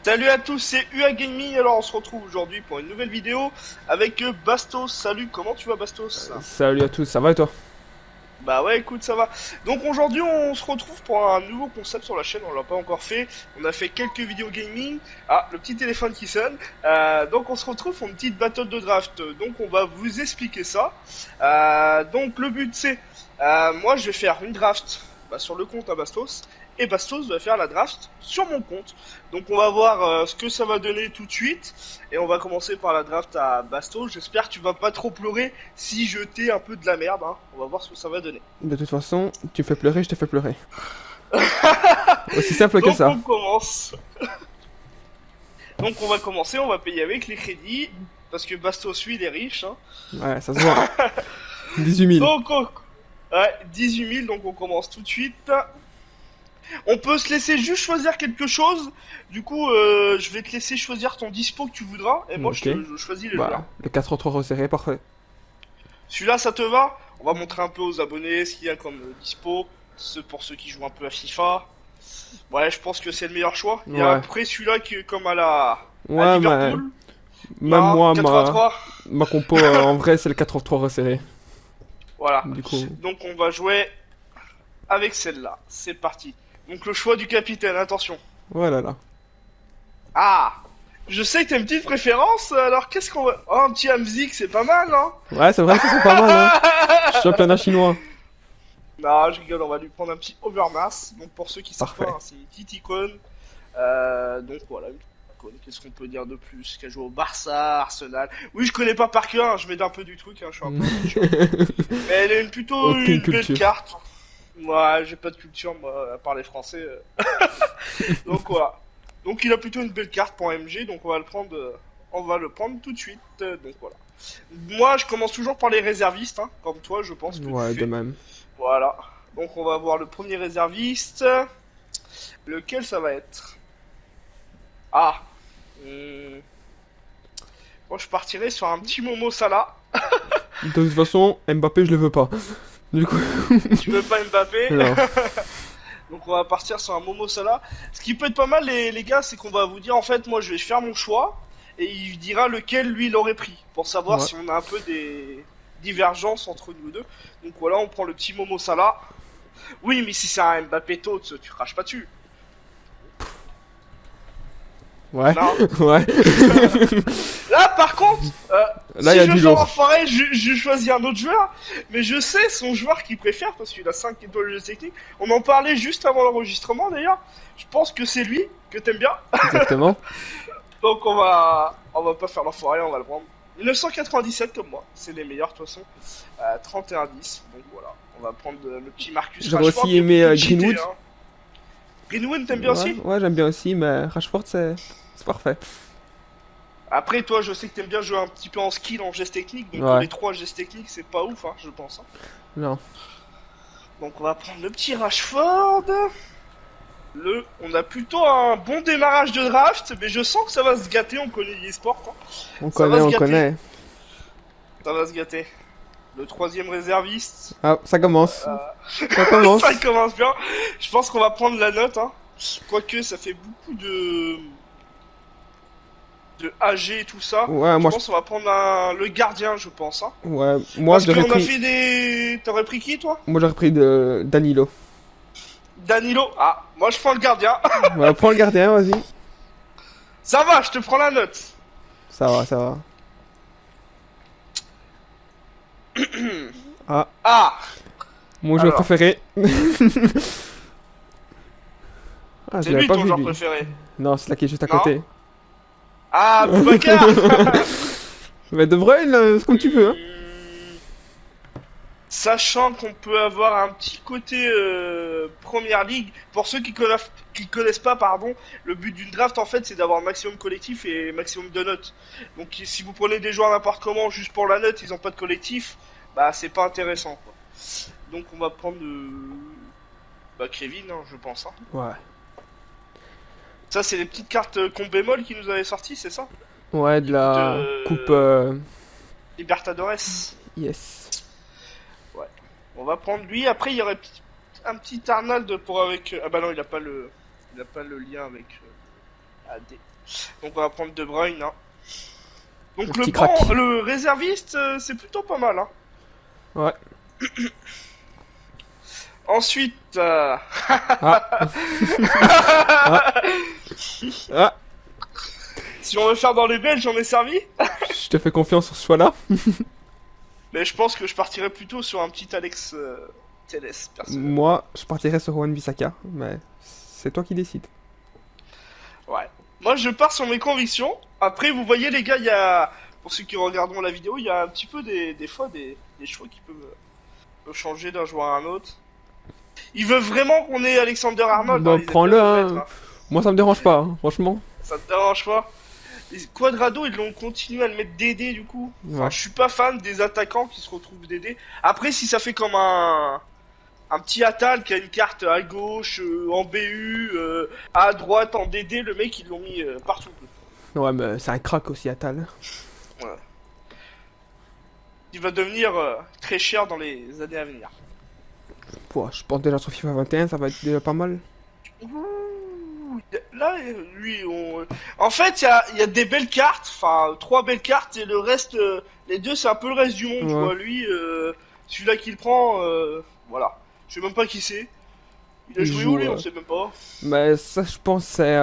Salut à tous, c'est UA Gaming. Alors on se retrouve aujourd'hui pour une nouvelle vidéo avec Bastos. Salut, comment tu vas Bastos? Salut à tous, ça va et toi? Bah ouais, écoute, ça va. Donc aujourd'hui on se retrouve pour un nouveau concept sur la chaîne, on l'a pas encore fait. On a fait quelques vidéos gaming. Ah, le petit téléphone qui sonne. Donc on se retrouve pour une petite battle de draft. Donc on va vous expliquer ça. Donc le but c'est, moi je vais faire une draft sur le compte à Bastos. Et Bastos va faire la draft sur mon compte. Donc on va voir ce que ça va donner tout de suite. Et on va commencer par la draft à Bastos. J'espère que tu vas pas trop pleurer si je t'ai un peu de la merde. Hein. On va voir ce que ça va donner. De toute façon, tu fais pleurer, je te fais pleurer. Aussi simple que Donc ça. on commence. Donc on va commencer, on va payer avec les crédits. Parce que Bastos, lui, il est riche. Hein. Ouais, ça se voit. 18 000. Donc ouais, 18 000, donc on commence tout de suite. On peut se laisser juste choisir quelque chose. Du coup, je vais te laisser choisir ton dispo que tu voudras. Et moi, Ok. je choisis le mien. Bah, le 4-3 resserré, parfait. Celui-là, ça te va? On va montrer un peu aux abonnés ce qu'il y a comme dispo. Pour ceux qui jouent un peu à FIFA. Ouais, je pense que c'est le meilleur choix. Il y a Ouais. après celui-là qui est comme à Ouais, mais Liverpool. même Non, moi, 83. ma compo en vrai, c'est le 4-3 resserré. Voilà. Du coup, Donc on va jouer avec celle-là. C'est parti. Donc le choix du capitaine, attention. voilà là. Ah, je sais que t'as une petite préférence, alors qu'est-ce qu'on va... Oh, un petit Hamzik, c'est pas mal, hein. Ouais, c'est vrai, ça c'est pas mal, hein. Championnat chinois. Non, je rigole, on va lui prendre un petit Overmars. Donc pour ceux qui savent pas, Parfait. hein, c'est une petite icône. Donc voilà, une petite icône. Qu'est-ce qu'on peut dire de plus? Qui a joué au Barça, Arsenal. Oui, je connais pas par cœur, hein, je m'aide un peu du truc, hein, je suis un peu culture. Mais elle est plutôt Aucune une belle culture. carte. Moi, j'ai pas de culture, moi, à part les Français. Donc voilà. Donc il a plutôt une belle carte pour MG, donc on va le prendre tout de suite. Donc voilà. Moi, je commence toujours par les réservistes, hein, comme toi, je pense que tu Ouais, de fais. même. Voilà. Donc on va voir le premier réserviste. Lequel ça va être? Ah. Hmm. Moi, je partirais sur un petit Momo Salah. De toute façon, Mbappé, je le veux pas. Du coup, Tu veux pas Mbappé? non. Donc on va partir sur un Momo Salah. Ce qui peut être pas mal, les gars, c'est qu'on va vous dire en fait, moi, je vais faire mon choix et il dira lequel lui il aurait pris pour savoir Ouais. si on a un peu des divergences entre nous deux. Donc voilà, on prend le petit Momo Salah. Oui, mais si c'est un Mbappé tôt, tu craches pas dessus. Ouais. Non. Ouais. Là, par contre, Là, il y si a je veux du faire lourd. l'enfoiré, je choisis un autre joueur, mais je sais son joueur qu'il préfère parce qu'il a 5 étoiles de technique. On en parlait juste avant l'enregistrement d'ailleurs. Je pense que c'est lui que t'aimes bien. Exactement. Donc on va pas faire l'enfoiré, on va le prendre. 1997 comme moi, c'est les meilleurs de toute façon. 31-10, donc voilà. On va prendre le petit Marcus J'aurais Rashford aussi qui est aimé plutôt cheaté. Greenwood. Hein. Greenwood, t'aimes bien Ouais, aussi? ouais, j'aime bien aussi, mais Rashford, c'est parfait. Après, toi, je sais que t'aimes bien jouer un petit peu en skill, en geste technique, donc Ouais, les trois gestes techniques, c'est pas ouf, hein, je pense. Hein. non. Donc on va prendre le petit Rashford. On a plutôt un bon démarrage de draft, mais je sens que ça va se gâter, on connaît l'e-sport. Hein. On Ça va connaît, se on gâter, connaît. ça va se gâter. Le troisième réserviste. Ah, ça commence. Euh... Ça ça commence. commence bien. Je pense qu'on va prendre la note. Hein. Quoique ça fait beaucoup de AG et tout ça. Ouais, Je moi, pense qu'on va prendre le gardien, je pense. Hein. ouais, moi, Parce j'aurais qu'on a pris, fait des... T'aurais pris qui, toi? moi, j'aurais pris Danilo. Danilo. Ah, moi je prends le gardien. Ouais, prends le gardien, vas-y. Ça va, je te prends la note. Ça va, ça va. Ah, Ah, mon joueur alors. préféré. Ah, je C'est l'avais lui pas ton vu, joueur lui. préféré. Non, c'est là qui est juste à Non? côté. Ah, Boubacar. Mais De Bruyne, c'est comme tu veux, hein. Sachant qu'on peut avoir un petit côté Première Ligue, pour ceux qui connaissent pas, pardon, le but d'une draft en fait c'est d'avoir un maximum collectif et maximum de notes. Donc si vous prenez des joueurs n'importe comment juste pour la note, ils ont pas de collectif, bah c'est pas intéressant quoi. Donc on va prendre Kevin, hein, je pense. Hein. Ouais. Ça c'est les petites cartes con bémol qui nous avaient sorti, c'est ça? Ouais, de Qui coûtent la coupe, Libertadores. yes. Ouais. On va prendre lui. Après, il y aurait un petit Arnold pour avec. Ah bah non, il a pas le lien avec AD. Donc on va prendre De Bruyne. Hein. Donc Le le petit banc, crack. le réserviste, c'est plutôt pas mal. Hein. Ouais. Ensuite, Ah. Ah. Ah. si on veut faire dans les Belges, j'en ai servi. Je te fais confiance sur ce choix-là. Mais je pense que je partirais plutôt sur un petit Alex Telles, personnellement. Moi, je partirais sur Wan-Bissaka, mais c'est toi qui décides. Ouais. Moi, je pars sur mes convictions. Après, vous voyez, les gars, il y a, pour ceux qui regarderont la vidéo, il y a un petit peu des fois des choix qui peuvent changer d'un joueur à un autre. Il veut vraiment qu'on ait Alexander Arnold. Bah, Ils aiment prends-le, bien le mettre, hein. hein. Moi, ça me dérange pas, hein, franchement. Ça te dérange pas? Les Quadrado, ils l'ont continué à le mettre DD du coup. Enfin, Ouais. je suis pas fan des attaquants qui se retrouvent DD. Après, si ça fait comme un petit Atal qui a une carte à gauche, en BU, à droite, en DD, le mec, ils l'ont mis partout. Ouais, mais c'est un crack aussi, Atal. Ouais. Il va devenir très cher dans les années à venir. Pouah, je pense déjà sur FIFA 21, ça va être déjà pas mal. Ouh, là, lui, en fait, il y a des belles cartes, enfin, 3 belles cartes, et le reste, les deux, c'est un peu le reste du monde, tu Ouais. vois. Lui, celui-là qu'il prend, voilà. Je sais même pas qui c'est. Il a Il joué joue, où, lui, on sait même pas. Mais ça, je pense, c'est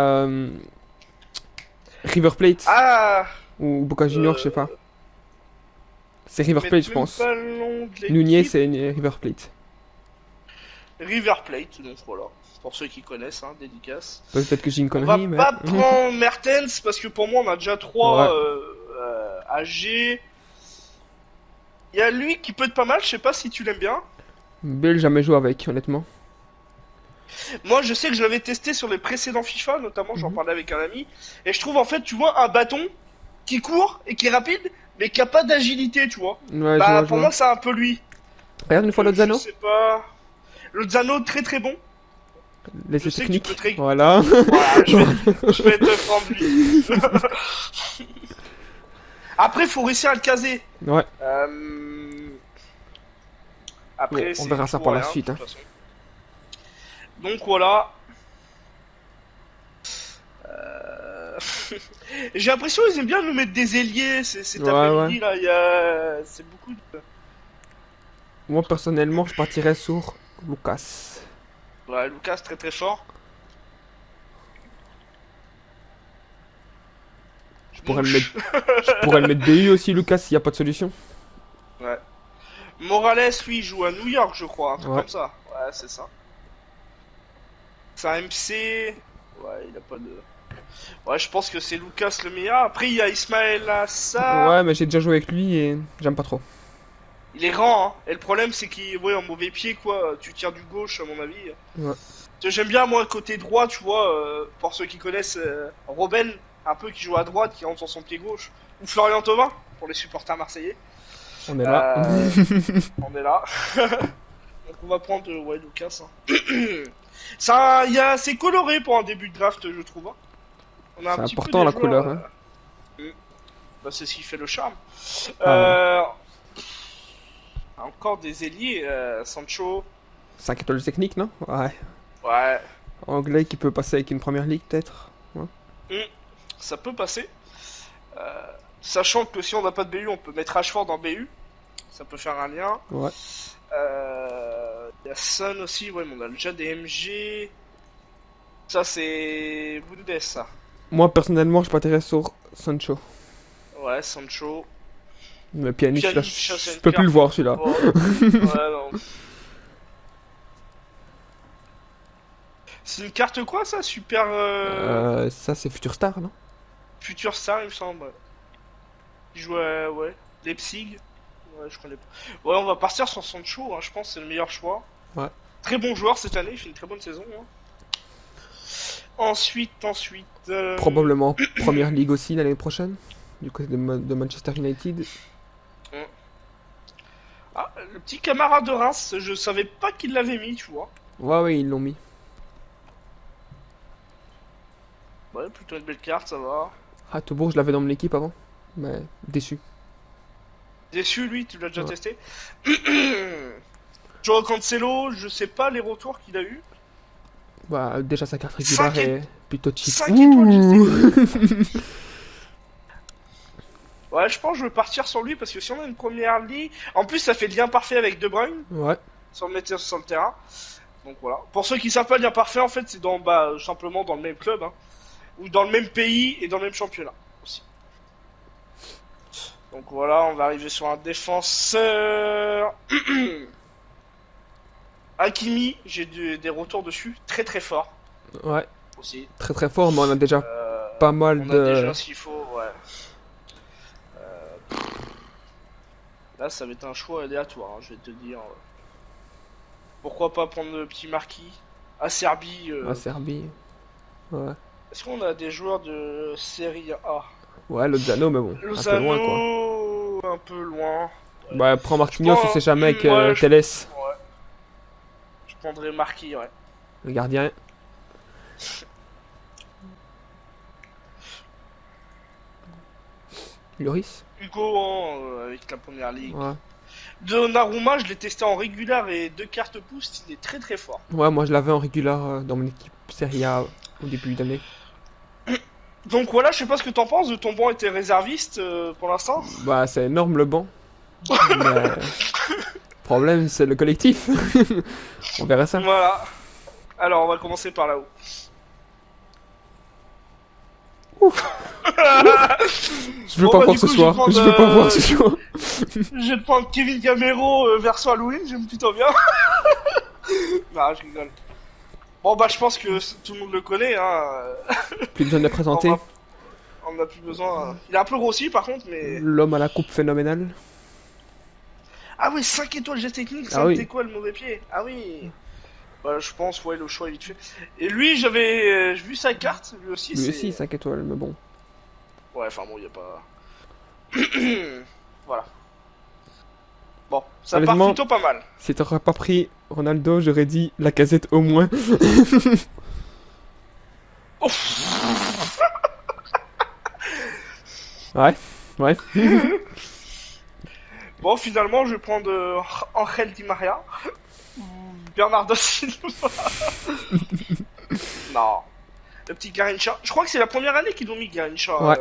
River Plate Ah, ou Boca Junior, je sais pas. C'est River mais Plate, je même pense. pas le nom de Nunez, l'équipe. c'est River Plate. River Plate, donc voilà. Pour ceux qui connaissent, hein, dédicace. Peut-être que j'ai une On va connerie, mais. pas prendre Mertens, parce que pour moi, on a déjà 3 Ouais. AG. Il y a lui qui peut être pas mal, je sais pas si tu l'aimes bien. Bale, jamais joué avec, honnêtement. Moi, je sais que je l'avais testé sur les précédents FIFA, notamment, j'en Mhm. parlais avec un ami. Et je trouve, en fait, tu vois, un bâton qui court et qui est rapide, mais qui a pas d'agilité, tu vois. Ouais, je Bah, vois, je pour vois. moi, c'est un peu lui. Regarde une fois Je Lozano, sais pas. Lozano, très très bon. les Je sais que tu peux techniques. te Voilà. Voilà, je vais te prendre lui. Après, faut réussir à le caser. Ouais. Après, Bon, on c'est verra ça tout par ou la rien, suite, de hein. toute façon. Donc voilà. J'ai l'impression qu'ils aiment bien nous mettre des ailiers cet Ouais, après-midi ouais. là. Il y a... C'est beaucoup de... Moi, personnellement, je partirais sur Lucas. Ouais, Lucas très très fort. Je pourrais le mettre BU aussi, Lucas, s'il n'y a pas de solution. Ouais. Morales, lui, il joue à New York, je crois, un truc Ouais. comme ça. Ouais, c'est ça. C'est un MC. Ouais, il a pas de. Ouais, je pense que c'est Lucas le meilleur. Après, il y a Ismaël Assar. Ouais, mais j'ai déjà joué avec lui et j'aime pas trop. Il est grand, hein. Et le problème, c'est qu'il, ouais, en mauvais pied, quoi. Tu tires du gauche, à mon avis. Ouais. J'aime bien, moi, côté droit, tu vois, pour ceux qui connaissent Robben, un peu qui joue à droite, qui rentre sur son pied gauche. Ou Florian Thauvin, pour les supporters marseillais. On est là. On est là. Donc on va prendre, ouais, Lucas. Hein. Ça, c'est coloré pour un début de draft, je trouve. Hein. On a C'est un petit peu important des la joueurs, couleur, hein. Bah, c'est ce qui fait le charme. Ah, Encore des ailiers, Sancho. 5 étoiles techniques, non? Ouais. Ouais, Anglais qui peut passer avec une première ligue, peut-être. ça peut passer. Sachant que si on n'a pas de BU, on peut mettre Ashford en BU. Ça peut faire un lien. Ouais. Il y a Sun aussi, ouais, mais on a déjà des MG. Ça, c'est Bundes, ça. Moi, personnellement, je partirais sur Sancho. Ouais, Sancho. Mais Pjanic, là, Pjanic, ça, c'est je une peux plus le carte. voir, celui-là. Oh. Ouais, non. C'est une carte quoi, ça? Super Ça, c'est Future Star, non? Future Star, il me semble. Il joue à, ouais, Leipzig. Ouais, je connais pas. Ouais, on va partir sur Sancho, hein, je pense que c'est le meilleur choix. Ouais. Très bon joueur cette année, il fait une très bonne saison. Hein. Ensuite. Probablement première ligue aussi l'année prochaine, du côté de Manchester United. Ah, le petit camarade de Reims, je savais pas qu'il l'avait mis, tu vois. Ouais, ouais, ils l'ont mis. Ouais, plutôt une belle carte, ça va. Ah, Tobourg, je l'avais dans mon équipe avant, mais déçu. Déçu, lui, tu l'as déjà Ouais. testé. Joao Cancelo, je sais pas les retours qu'il a eu. Bah, déjà sa carte régulière 5 est plutôt cheap. 5 étoiles, je sais. Ouh. Ouais, je pense que je vais partir sur lui parce que si on a une première ligue. En plus, ça fait lien parfait avec De Bruyne, Ouais, sans le mettre sur le terrain. Donc voilà. Pour ceux qui savent pas lien parfait, en fait, c'est dans, bah, simplement dans le même club, hein, ou dans le même pays et dans le même championnat aussi. Donc voilà, on va arriver sur un défenseur. Hakimi, j'ai des retours dessus très très forts ouais, aussi. très très fort, mais on a déjà Euh, pas mal on a de... déjà ce qu'il faut, ouais. Là, ça va être un choix aléatoire, hein, je vais te dire. Pourquoi pas prendre le petit Marquis à Serbie. La Serbie. Ouais, Est-ce qu'on a des joueurs de Serie A? ouais, Lozano, mais bon, un peu loin quoi. Lozano, un peu loin. Ouais. Bah, prends Je Marquinhos, on prends, sait jamais avec ouais, Teles, ouais, je prendrais Marquis, ouais. le gardien. Lloris. Hugo, hein, avec la première ligue. Ouais. Donnarumma, je l'ai testé en régulier et 2 cartes boost, il est très très fort. Ouais, moi je l'avais en régular dans mon équipe Serie A au début d'année. Donc voilà, je sais pas ce que t'en penses, de ton banc était réserviste pour l'instant. Bah, c'est énorme le banc. Mais le problème, c'est le collectif. On verra ça. Voilà. Alors, on va commencer par là-haut. Je veux Bon, pas bah, voir du ce coup, soir. Je veux pas voir ce soir. Je vais te prendre Kevin Gamero version Halloween, j'aime plutôt bien. Non, je rigole. Bon, bah, je pense que tout le monde le connaît, hein. Plus besoin de le On présenter. va- on a plus besoin. Il est un peu grossi par contre, mais. L'homme à la coupe phénoménale. Ah oui, 5 étoiles jet technique, Ah ça oui. me quoi le mauvais pied. Ah oui. Bah, je pense, ouais, le choix est vite fait. Et lui, j'avais vu sa carte, lui aussi, Lui c'est. aussi, 5 étoiles, mais bon. Ouais, enfin bon, y a pas. Voilà. Bon, ça part Honnêtement, plutôt pas mal. si t'aurais pas pris Ronaldo, j'aurais dit la casette au moins. Ouf. Ouais, ouais. Bon, finalement, je vais prendre Angel Di Maria. Ou Bernardo Silva. Non. Le petit Garincha. Je crois que c'est la première année qu'ils ont mis Garincha. Ouais.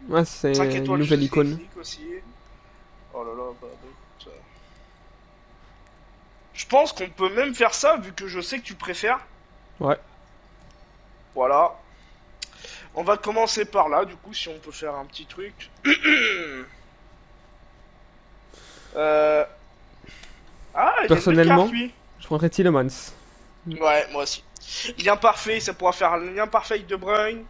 Ouais, 5 c'est une étoiles nouvelle icône. technique aussi. Oh là là, bah, écoute, je pense qu'on peut même faire ça vu que je sais que tu préfères. Ouais. Voilà. On va commencer par là, du coup, si on peut faire un petit truc. euh... Ah, il a une belle Personnellement, carte, lui. je prendrais Tielemans. Ouais, moi aussi. Lien parfait, ça pourra faire un lien parfait avec De Bruyne.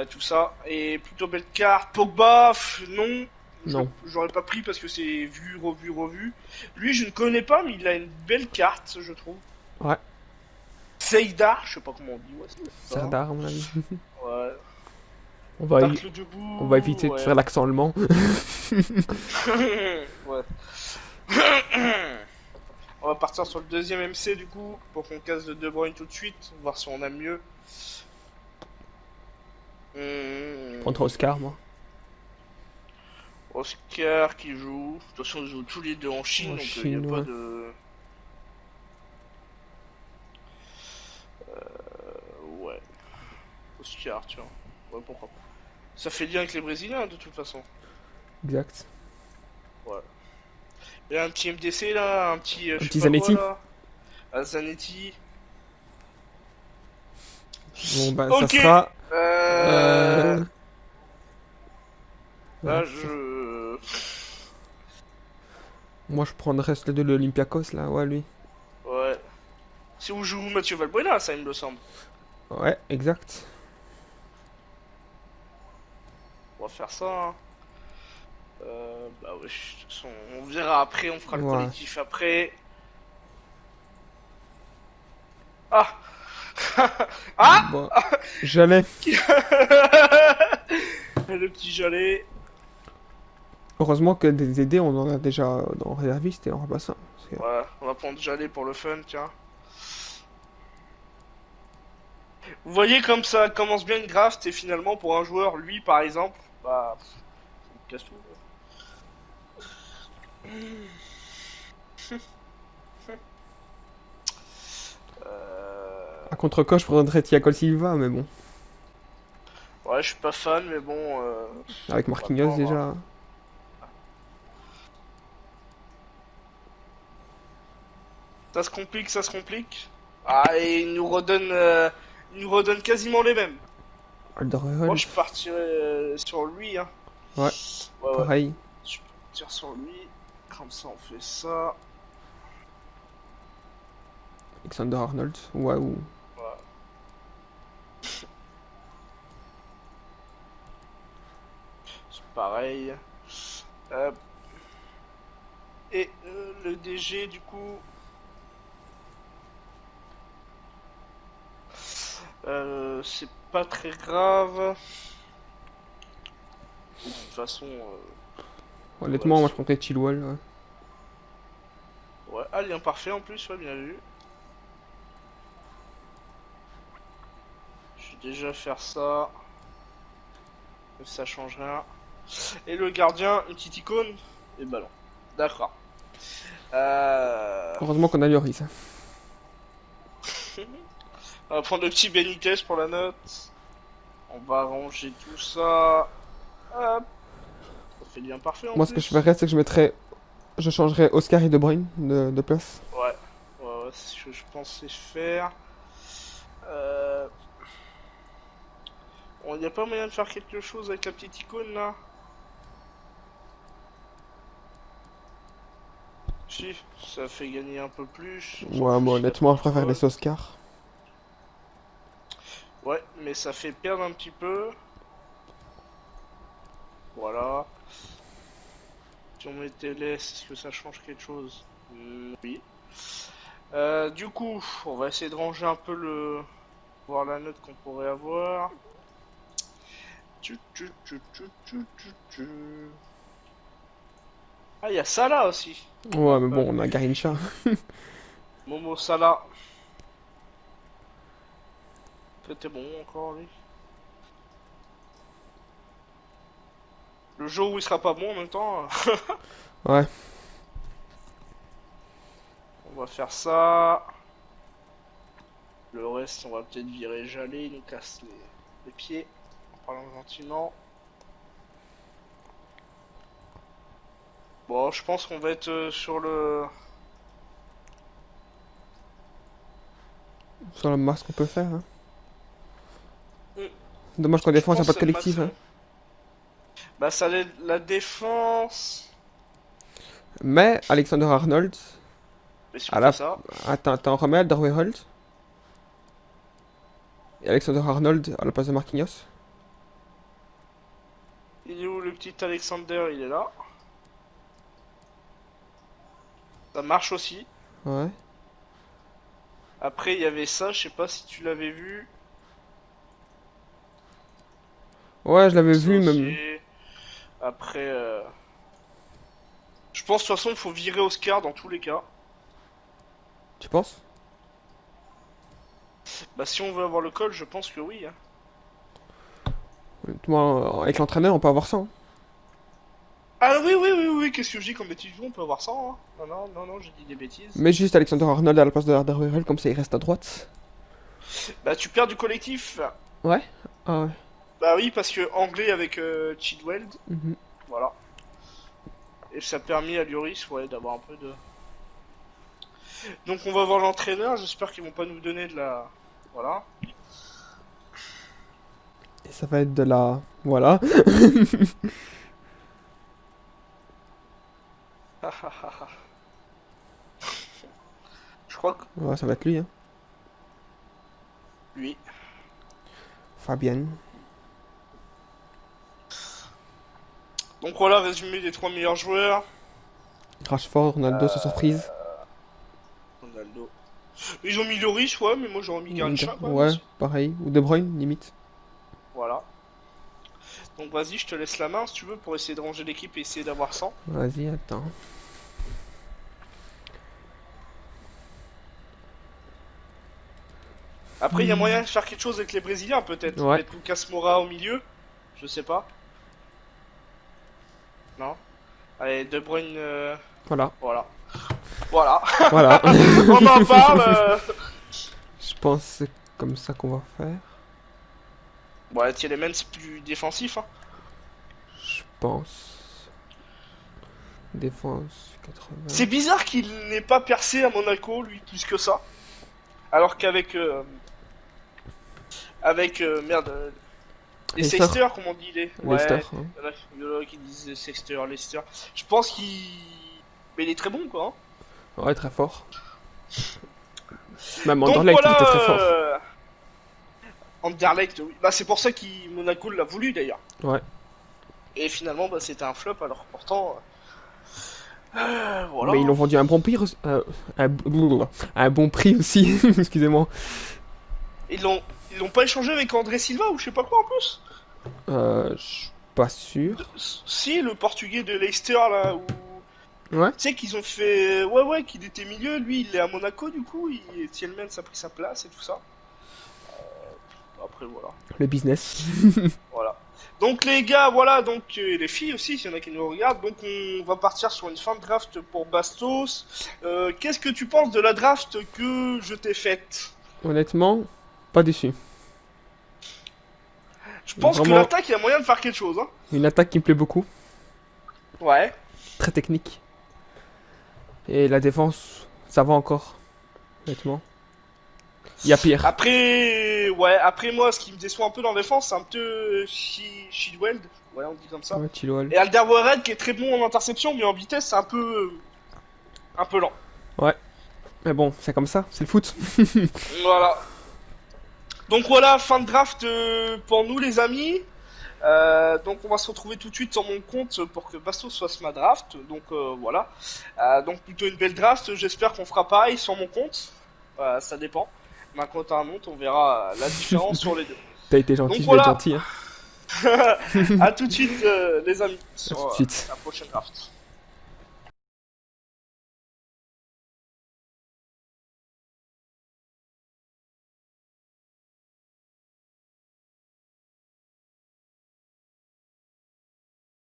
Tout ça. Et plutôt belle carte. Pogba, non. Non. J'aurais pas pris parce que c'est vu, revu, revu. Lui, je ne connais pas, mais il a une belle carte, je trouve. Ouais. Seydar, je sais pas comment on dit. Ouais, c'est ça. Serdar, à mon avis. Ouais. On va, Tacle debout. on va éviter de ouais. faire l'accent allemand. Ouais. On va partir sur le deuxième MC du coup, pour qu'on casse de Bruyne tout de suite, voir si on a mieux. Prendre Oscar, moi. Oscar qui joue. De toute façon, ils jouent tous les deux en Chine, En donc il Chine, n'y a pas ouais. de. Ouais. Oscar, tiens. Ouais, pourquoi pas. Ça fait lien avec les Brésiliens de toute façon. Exact. Ouais. Il y a un petit MDC là, un petit. Un Je petit sais pas quoi Zanetti. là. Un Zanetti. Bon, bah, ça Ok. sera. Là, Ouais, je. moi, je prendrais celui de l'Olympiakos, là. Ouais, lui. Ouais. C'est où joue Mathieu Valbuena, ça, il me semble. Ouais, exact. On va faire ça. Hein. Bah ouais, de toute façon, on verra après, on fera le Ouais. collectif après. Ah. Ah. Bon, j'allais. Le petit Jalais. Heureusement que des idées, on en a déjà dans réserviste et en remplaçant. Parce que- Voilà, on va prendre Jalais pour le fun, tiens. Vous voyez comme ça commence bien une draft et finalement pour un joueur, lui par exemple, bah. Ça me casse tout. À contre-coche, je prendrais Thiago Silva, mais bon. Ouais, je suis pas fan, mais bon. Avec On va Marquinhos pas avoir- déjà. Ça se complique, ça se complique. Ah, et il nous redonne quasiment les mêmes. Moi, Alderweireld. je partirais sur lui, hein. Ouais, Ouais, ouais. pareil. Je peux partir sur lui. Comme ça, on fait ça. Alexander Arnold. Ouais, ou. Voilà. C'est pareil. Euh, et le DG, du coup. C'est pas très grave. De toute façon, Honnêtement, moi je comptais Chilwell. Ouais. ouais. Ah, lien parfait en plus, ouais, bien vu. Je vais déjà faire ça. Mais ça change rien. Et le gardien, une petite icône et ballon. D'accord. Euh... Heureusement qu'on a Lloris. On va prendre le petit Benitez pour la note. On va ranger tout ça. Hop. Ça fait bien parfait en Moi, ce que je plus. ferais, c'est que je mettrais. Je changerais Oscar et De Bruyne de place. Ouais. Ouais, ouais, c'est ce que je pensais faire. Euh... Bon, y a pas moyen de faire quelque chose avec la petite icône là? Si, ça fait gagner un peu plus. On s'en Ouais, fout moi s'il a honnêtement, trop je de préfère fautes. laisser Oscar. Ouais, mais ça fait perdre un petit peu. Voilà. Si on mettait laisse, est-ce que ça change quelque chose? Oui. Du coup, on va essayer de ranger un peu le... voir la note qu'on pourrait avoir. Tu. Ah, il y a Salah aussi. Ouais, Hop, mais bon, on a Garincha. Momo Salah. C'était bon encore lui. Le jour où il sera pas bon en même temps, Ouais. on va faire ça. Le reste, on va peut-être virer Jalé, il nous casse les pieds. En parlant gentiment. Bon, je pense qu'on va être sur le... Sur le max qu'on peut faire. Hein. Hmm, Dommage qu'en je défense, il n'y a pense pas que de c'est le collectif. Hein. maximum. Bah, ça l'aide la défense. Mais Alexander Arnold, Mais si on à fait la... ça, Attends, remets Alderweireld. Et Alexander Arnold à la place de Marquinhos. il est où le petit Alexander? Il est là. Ça marche aussi. Ouais. Après, il y avait ça, je sais pas si tu l'avais vu. Ouais, je l'avais Ça vu, aussi. même. Après, je pense de toute façon, il faut virer Oscar dans tous les cas. Tu penses? Bah, si on veut avoir le col, je pense que oui. Hein. Honnêtement, avec l'entraîneur, on peut avoir ça. Hein. Ah oui, oui, oui, oui, qu'est-ce que je dis comme bêtise? On peut avoir ça. Hein. Non, non, non, non, j'ai dit des bêtises. Mais juste Alexander Arnold à la place de Alderweireld, comme ça il reste à droite. Bah, tu perds du collectif. Ouais. Ah ouais. Bah oui, parce que anglais avec Chidwell, Mhm. voilà. Et ça a permis à Lloris, ouais, d'avoir un peu de... Donc on va voir l'entraîneur, j'espère qu'ils vont pas nous donner de la... Voilà. Et ça va être de la... Voilà. Je crois que Ouais, ça va être lui. Hein. lui. Fabian. Donc voilà, résumé des 3 meilleurs joueurs. Rashford, Ronaldo, sans surprise. Ronaldo. Ils ont mis Lloris, ouais, mais moi j'aurais mis Garnacha quand même Ouais, aussi. pareil. Ou De Bruyne, limite. Voilà. Donc vas-y, je te laisse la main si tu veux pour essayer de ranger l'équipe et essayer d'avoir 100. Vas-y, attends. Après, il y a moyen de faire quelque chose avec les Brésiliens peut-être. Ouais. Mettre Lucas Moura au milieu. Je sais pas. Non. Allez, De Bruyne. Voilà. Voilà. Voilà. Voilà. On en parle. Je pense que c'est comme ça qu'on va faire. Ouais, Tielemans c'est plus défensif, hein. Je pense. Défense 80. C'est bizarre qu'il n'ait pas percé à Monaco, lui, plus que ça. Alors qu'avec... merde... les Leicester. Sexter, comment on dit les... Leicester, Ouais, hein. il y en a qui disent Sexter, Leicester. Je pense qu'il... Mais il est très bon, quoi. Hein. Ouais, très fort. Même Donc Anderlecht, il voilà... était très fort. Anderlecht, oui. Bah c'est pour ça que Monaco l'a voulu, d'ailleurs. Ouais. Et finalement, bah, c'était un flop, alors pourtant... voilà. Mais ils l'ont vendu à un bon prix, à un bon prix aussi. Excusez-moi. Ils l'ont pas échangé avec André Silva ou je sais pas quoi en plus. Je suis pas sûr. Si, le portugais de Leicester là, où... Ouais. Tu sais qu'ils ont fait... Ouais, qu'il était milieu, lui il est à Monaco du coup, Tielemans a pris sa place et tout ça. Après voilà. Le business. Voilà. Donc les gars, voilà, donc les filles aussi, s'il y en a qui nous regardent, donc on va partir sur une fin de draft pour Bastos. Qu'est-ce que tu penses de la draft que je t'ai faite? Honnêtement, pas déçu. Je pense que Vraiment, l'attaque, il y a moyen de faire quelque chose. Hein. une attaque qui me plaît beaucoup. Ouais. Très technique. Et la défense, ça va encore. Honnêtement. Il y a pire. Après moi, ce qui me déçoit un peu dans la défense, c'est un peu Chilwell, ouais, on dit comme ça. Ouais, Chilwell. Et Alderweireld qui est très bon en interception, mais en vitesse, c'est un peu lent. Ouais. Mais bon, c'est comme ça, c'est le foot. Voilà. Donc voilà, fin de draft pour nous les amis. Donc on va se retrouver tout de suite sur mon compte pour que Bastos fasse ma draft. Donc voilà. Donc plutôt une belle draft. J'espère qu'on fera pareil sur mon compte. Ça dépend. Ma compte a un autre, on verra la différence sur les deux. T'as été gentil, Donc je vais être voilà. gentil. Hein. À tout de suite les amis À sur tout de suite. la prochaine draft.